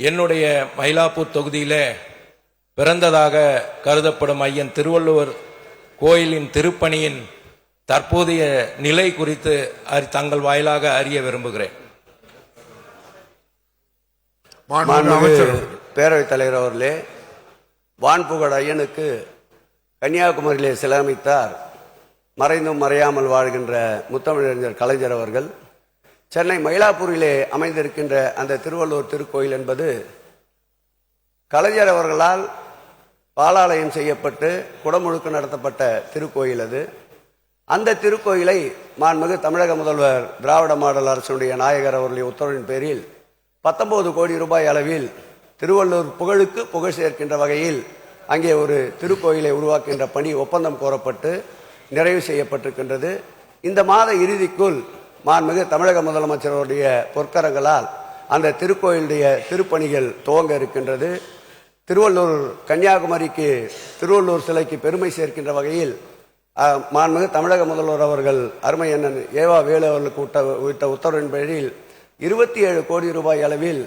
என்னுடைய மயிலாப்பூர் தொகுதியில பிறந்ததாக கருதப்படும் ஐயன் திருவள்ளுவர் கோயிலின் திருப்பணியின் தற்போதைய நிலை குறித்து தங்கள் வாயிலாக அறிய விரும்புகிறேன். பேரவைத் தலைவர் அவர்களே, வான்புகழ் ஐயனுக்கு கன்னியாகுமரியிலே சிலமைத்தார் மறைந்தும் மறையாமல் வாழ்கின்ற முத்தமிழறிஞர் கலைஞர் அவர்கள். சென்னை மயிலாப்பூரிலே அமைந்திருக்கின்ற அந்த திருவள்ளுவர் திருக்கோயில் என்பது கலைஞர் அவர்களால் பாலாலயம் செய்யப்பட்டு குடமுழுக்கு நடத்தப்பட்ட திருக்கோயில் அது. அந்த திருக்கோயிலை மாண்புமிகு தமிழக முதல்வர் திராவிட மாடல் அரசுடைய நாயகர் அவர்களுடைய உத்தரவின் பேரில் 19 கோடி ரூபாய் அளவில் திருவள்ளுவர் புகழுக்கு புகழ் சேர்க்கின்ற வகையில் அங்கே ஒரு திருக்கோயிலை உருவாக்கின்ற பணி ஒப்பந்தம் கோரப்பட்டு நிறைவு செய்யப்பட்டிருக்கின்றது. இந்த மாத இறுதிக்குள் மாண்புமிகு தமிழக முதலமைச்சருடைய பொற்கரங்களால் அந்த திருக்கோயிலுடைய திருப்பணிகள் துவங்க இருக்கின்றது. திருவள்ளூர் கன்னியாகுமரிக்கு திருவள்ளூர் சிலைக்கு பெருமை சேர்க்கின்ற வகையில் மாண்புமிகு தமிழக முதல்வர் அவர்கள் அருமை அண்ணன் ஏவா வேலு அவர்களுக்கு விட்ட உத்தரவின் பேரில் 27 கோடி ரூபாய் அளவில்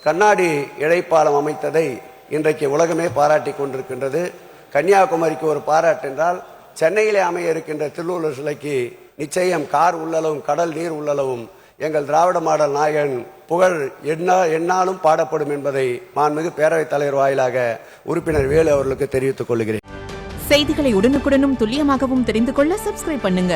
கண்ணாடி இழைப்பாலம் அமைத்ததை இன்றைக்கு உலகமே பாராட்டி கொண்டிருக்கின்றது. கன்னியாகுமரிக்கு ஒரு பாராட்டு என்றால் சென்னையிலே அமைய இருக்கின்ற திருவள்ளுவர் சிலைக்கு நிச்சயம் கார் உள்ளளவும் கடல் நீர் உள்ளளவும் எங்கள் திராவிட மாடல் நாயகன் புகழ் எந்நாளும் பாடப்படும் என்பதை மாண்புமிகு பேரவைத் தலைவர் வாயிலாக உறுப்பினர் வேலு அவர்களுக்கு தெரிவித்துக் கொள்கிறேன். செய்திகளை உடனுக்குடனும் துல்லியமாகவும் தெரிந்து கொள்ள சப்ஸ்கிரைப் பண்ணுங்க.